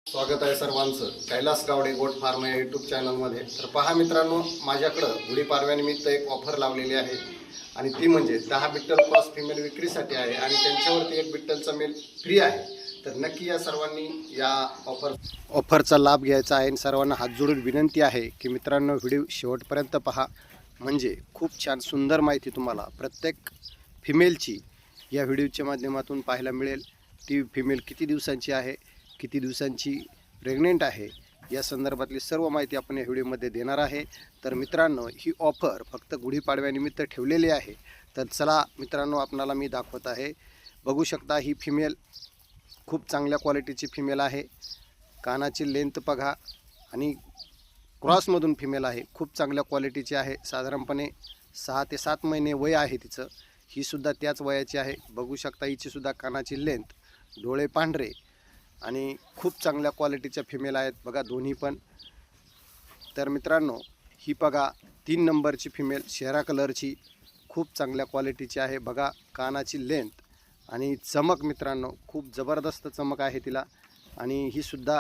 स्वागत आहे सर्वांचं कैलास गावडे गोट फार्म या यूट्यूब चॅनलमध्ये। तर पहा मित्रांनो, माझ्याकडं गुढीपाडव्यानिमित्त एक ऑफर लावलेली आहे आणि ती म्हणजे 10 बिट्टल क्रॉस फिमेल विक्रीसाठी आहे आणि त्यांच्यावरती एक बिट्टलचा मेल फ्री आहे। तर नक्की या सर्वांनी या ऑफरचा लाभ घ्यायचा आहे। सर्वांना हात जोडून विनंती आहे की मित्रांनो, व्हिडिओ शेवटपर्यंत पहा, म्हणजे खूप छान सुंदर माहिती तुम्हाला प्रत्येक फिमेलची या व्हिडिओच्या माध्यमातून पाहायला मिळेल। ती फिमेल किती दिवसांची आहे, किती दिवसांची प्रेग्नेंट आहे, या संदर्भातली सर्व माहिती आपण या व्हिडिओमध्ये देणार आहे। तर मित्रांनो, ही ऑफर फक्त गुढीपाडव्यानिमित्त ठेवलेली आहे। तर चला मित्रांनो, आपणाला मी दाखवत आहे। बघू शकता, ही फिमेल खूप चांगल्या क्वालिटीची फिमेल आहे। कानाची लेंथ बघा आणि क्रॉसमधून फिमेल आहे, खूप चांगल्या क्वालिटीची आहे। साधारणपणे 6 ते 7 महिने वय आहे तिचं। ही सुद्धा त्याच वयाची आहे। बघू शकता, हिची सुद्धा कानाची लेंथ, डोळे पांढरे आणि खूप चांगल्या क्वालिटीच्या फिमेल आहेत बघा दोन्ही पण। तर मित्रांनो, ही बघा 3 नंबरची फिमेल शेरा कलरची, खूप चांगल्या क्वालिटीची आहे बघा। कानाची लेंथ आणि चमक मित्रांनो, खूप जबरदस्त चमक आहे तिला। आणि ही सुद्धा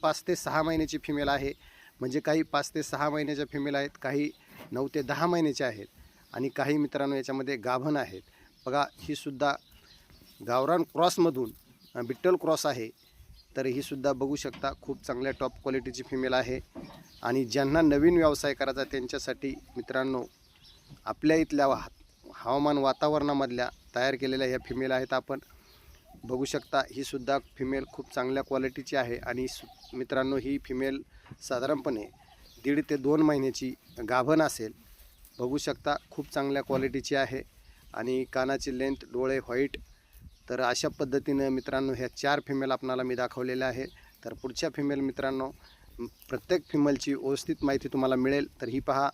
5 ते 6 महिन्याची फिमेल आहे। म्हणजे काही 5 ते 6 महिन्याच्या फिमेल आहेत, काही 9 ते 10 महिन्याच्या आहेत आणि काही मित्रांनो याच्यामध्ये गाभण आहेत बघा। ही सुद्धा गावरान क्रॉसमधून बिट्टल क्रॉस आहे। तर ही सुद्धा बघू शकता, खूप चांगल्या टॉप क्वालिटीची फिमेल आहे। आणि ज्यांना नवीन व्यवसाय करायचा त्यांच्यासाठी मित्रांनो, आपल्या इथल्या हवामान वातावरणामधल्या तयार केलेल्या ह्या फिमेल आहेत। आपण बघू शकता, ही सुद्धा फिमेल खूप चांगल्या क्वालिटीची आहे। आणि मित्रांनो, ही फिमेल साधारणपणे 1.5 ते 2 महिन्याची गाभण असेल। बघू शकता, खूप चांगल्या क्वालिटीची आहे आणि कानाची लेंथ, डोळे व्हाईट। तर अशा पद्धतीनं मित्रांनो, ह्या 4 फिमेल आपणाला मी दाखवलेल्या आहे। तर पुढच्या फिमेल मित्रांनो, प्रत्येक फिमेलची व्यवस्थित माहिती तुम्हाला मिळेल। तर ही पहा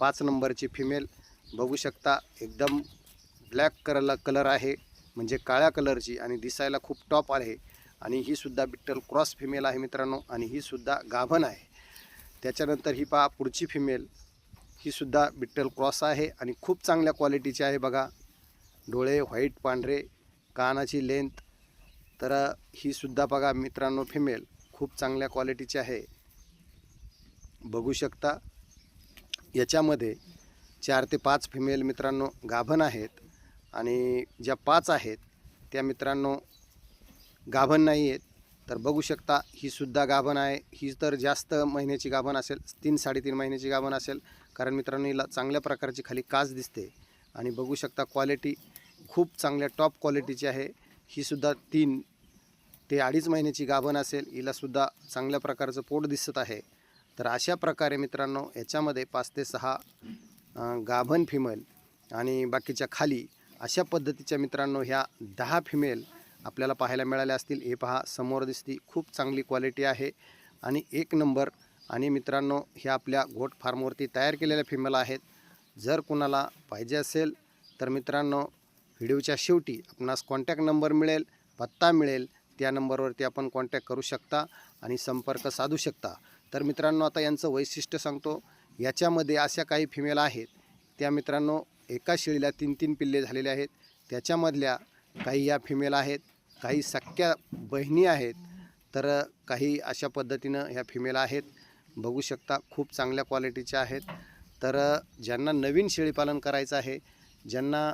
5 नंबरची फिमेल, बघू शकता, एकदम ब्लॅक कलर आहे, म्हणजे काळ्या कलरची आणि दिसायला खूप टॉप आहे। आणि ही सुद्धा बिट्टल क्रॉस फिमेल आहे मित्रांनो, आणि ही सुद्धा गाभण आहे। त्याच्यानंतर ही पहा पुढची फिमेल, ही सुद्धा बिट्टल क्रॉस आहे आणि खूप चांगल्या क्वालिटीची आहे बघा। डोळे व्हाईट पांढरे, कानाची लेंथ। तर ही सुद्धा बघा मित्रांनो, फिमेल खूप चांगल्या क्वालिटीची आहे, बघू शकता। याच्यामध्ये 4 ते 5 फिमेल मित्रांनो गाभण आहेत आणि ज्या 5 आहेत त्या मित्रांनो गाभण नाही आहेत। तर बघू शकता, ही सुद्धा गाभण आहे। ही तर जास्त महिन्याची गाभण असेल, 3-3.5 महिन्याची गाभण असेल, कारण मित्रांनो हिला चांगल्या प्रकारची खाली काच दिसते। आणि बघू शकता, क्वालिटी खूप चांगल्या टॉप क्वालिटीची आहे। ही सुद्धा 3 ते 2.5 महिन्याची गाभण असेल, हिलासुद्धा चांगल्या प्रकारचं पोट दिसत आहे। तर अशा प्रकारे मित्रांनो, याच्यामध्ये 5 ते 6 गाभण फिमेल आणि बाकीच्या खाली अशा पद्धतीच्या मित्रांनो ह्या 10 फिमेल आपल्याला पाहायला मिळाल्या असतील। हे पहा, समोर दिसती, खूप चांगली क्वालिटी आहे आणि 1 नंबर। आणि मित्रांनो, ह्या आपल्या गोट फार्मवरती तयार केलेल्या फिमेल आहेत। जर कुणाला पाहिजे असेल तर मित्रांनो, व्हिडिओच्या शेवटी आपणास कॉन्टॅक्ट नंबर मिळेल, पत्ता मिळेल, त्या नंबरवरती आपण कॉन्टॅक्ट करू शकता आणि संपर्क साधू शकता। तर मित्रांनो, आता यांचं वैशिष्ट्य सांगतो। याच्यामध्ये अशा काही फिमेल आहेत, त्या मित्रांनो एका शेळीला 3-3 पिल्ले झालेले आहेत। त्याच्यामधल्या काही या फिमेल आहेत, काही सख्या बहिणी आहेत, तर काही अशा पद्धतीनं ह्या फिमेल आहेत, बघू शकता, खूप चांगल्या क्वालिटीच्या आहेत। तर ज्यांना नवीन शेळीपालन करायचं आहे, ज्यांना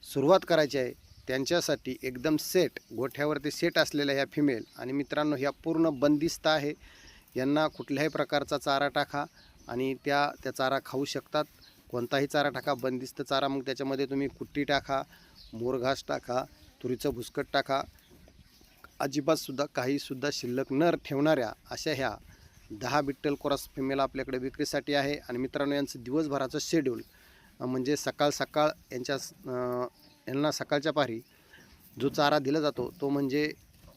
सुरुवात करायची आहे, त्यांच्यासाठी एकदम सेट, गोठ्यावरती सेट असलेल्या ह्या फिमेल। आणि मित्रांनो, ह्या पूर्ण बंदिस्त आहे, यांना कुठल्याही प्रकारचा चारा टाका आणि त्या चारा खाऊ शकतात। कोणताही चारा टाका, बंदिस्त चारा, मग त्याच्यामध्ये तुम्ही कुट्टी टाका, मोरघास टाका, तुरीचं भुसकट टाका, अजिबातसुद्धा काहीसुद्धा शिल्लक न ठेवणाऱ्या अशा ह्या 10 बिट्टल क्रॉस फिमेल आपल्याकडे विक्रीसाठी आहे। आणि मित्रांनो, यांचं दिवसभराचं शेड्यूल म्हणजे सकाळ यांना सकाळच्या पारी जो चारा दिला जातो तो म्हणजे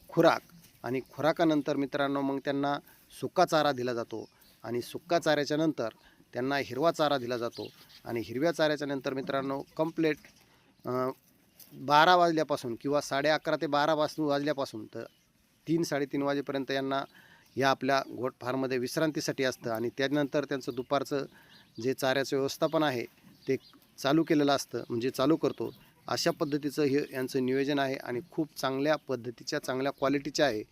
खुराक, आणि खुराकानंतर मित्रांनो मग त्यांना सुका चारा दिला जातो, आणि सुका चाऱ्याच्या नंतर त्यांना हिरवा चारा दिला जातो, आणि हिरव्या चाऱ्याच्या नंतर मित्रांनो कंप्लेट 12 वाजल्यापासून किंवा 11:30 ते 12 वाजल्यापासून तर 3-3:30 वाजेपर्यंत यांना या आपल्या गोट फार्ममध्ये विश्रांतीसाठी असतं। आणि त्यानंतर त्यांचं दुपारचं जे चाऱ्याचं व्यवस्थापन आहे ते चालू केलेलं असतं, म्हणजे चालू करतो। अशा पद्धतीचं हे यांचं नियोजन आहे आणि खूप चांगल्या पद्धतीच्या, चांगल्या क्वालिटीचे आहे।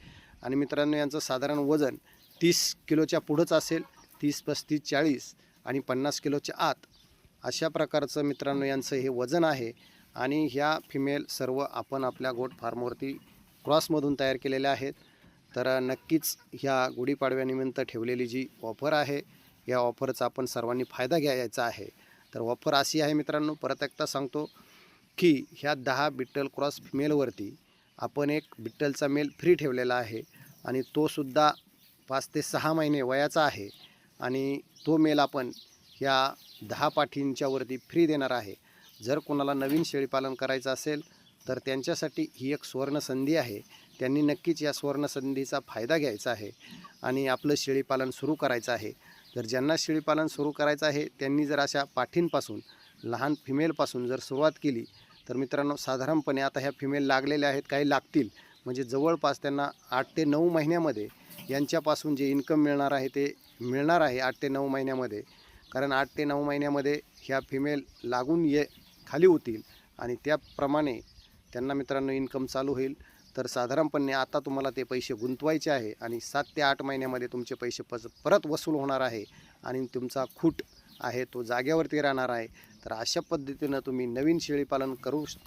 आणि मित्रांनो यांचं साधारण वजन 30 किलोच्या पुढंच असेल, 30, 35, 40 आणि 50 किलोच्या आत अशा प्रकारचं मित्रांनो यांचं हे वजन आहे. आणि ह्या फिमेल सर्व आपण आपल्या गोट फार्मवरती क्रॉसमधून तयार केलेल्या आहेत. तर नक्कीच ह्या गुढीपाडव्यानिमित्त ठेवलेली जी ऑफर आहे, या ऑफरचा आपण सर्वांनी फायदा घ्यायचा आहे. तर ऑफर अशी आहे मित्रांनो, परत एकदा सांगतो की ह्या 10 बिट्टल क्रॉस फिमेलवरती आपण एक बिट्टलचा मेल फ्री ठेवलेला आहे आणि तोसुद्धा 5 ते 6 महिने वयाचा आहे. आणि तो मेल आपण ह्या 10 पाठींच्यावरती फ्री देणार आहे. जर कोणाला नवीन शेळीपालन करायचं असेल तर त्यांच्यासाठी ही एक सुवर्णसंधी आहे. त्यांनी नक्कीच या सुवर्णसंधीचा फायदा घ्यायचा आहे आणि आपलं शेळीपालन सुरू करायचं आहे. जर ज्यांना शेळीपालन सुरू करायचं आहे त्यांनी जर अशा पाठींपासून लहान फिमेलपासून जर सुरुवात केली तर मित्रांनो साधारणपणे आता ह्या फिमेल लागलेल्या आहेत, काही लागतील, म्हणजे जवळपास त्यांना 8 ते 9 महिन्यामध्ये यांच्यापासून जे इन्कम मिळणार आहे ते मिळणार आहे 8 ते 9 महिन्यामध्ये. कारण 8 ते 9 महिन्यामध्ये ह्या फिमेल लागून खाली होतील आणि त्याप्रमाणे त्यांना मित्रांनो इन्कम चालू होईल. तर साधारणपणे आता तुम्हाला ते पैसे गुंतवायचे आहे आणि 7 ते 8 महिन्यामध्ये तुमचे पैसे परत वसूल होणार आहे आणि तुमचा खूट आहे तो जाग्यावरती राहणार आहे. तर अशा पद्धतीनं तुम्ही नवीन शेळीपालन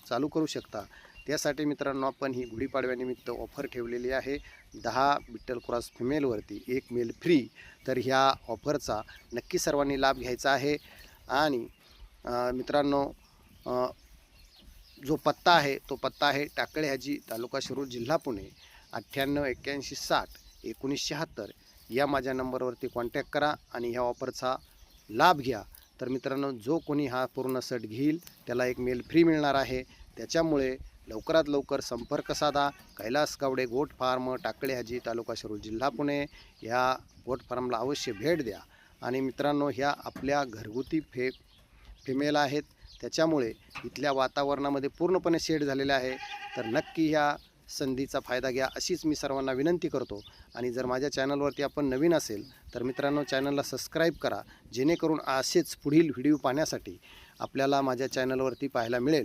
चालू करू शकता. त्यासाठी मित्रांनो आपण ही गुढीपाडव्यानिमित्त ऑफर ठेवलेली आहे 10 बिट्टल क्रॉस फिमेलवरती 1 मेल फ्री. तर ह्या ऑफरचा नक्की सर्वांनी लाभ घ्यायचा आहे. आणि मित्रांनो जो पत्ता आहे तो पत्ता आहे टाकळे हाजी, तालुका शिरूर, जिल्हा पुणे 98 81 60 1976 या माझ्या नंबरवरती कॉन्टॅक्ट करा आणि ह्या ऑफरचा लाभ घ्या. तर मित्रांनो जो कोणी हा पूर्ण सेट घेईल त्याला एक मेल फ्री मिळणार आहे. त्याच्यामुळे लवकरात लवकर संपर्क साधा. कैलास गावडे गोट फार्म, टाकळे हाजी, तालुका शिरूर, जिल्हा पुणे या गोट फार्मला अवश्य भेट द्या. आणि मित्रांनो ह्या आपल्या घरगुती फिमेल आहेत, त्याच्यामुळे इथल्या वातावरणामध्ये पूर्णपणे सेट झालेल्या आहे. तर नक्की ह्या संधीचा फायदा घ्या अशीच मी सर्वांना विनंती करतो. आणि जर माझ्या चॅनलवरती आपण नवीन असेल तर मित्रांनो चॅनलला सबस्क्राईब करा, जेणेकरून असेच पुढील व्हिडिओ पाहण्यासाठी आपल्याला माझ्या चॅनलवरती पाहायला मिळेल.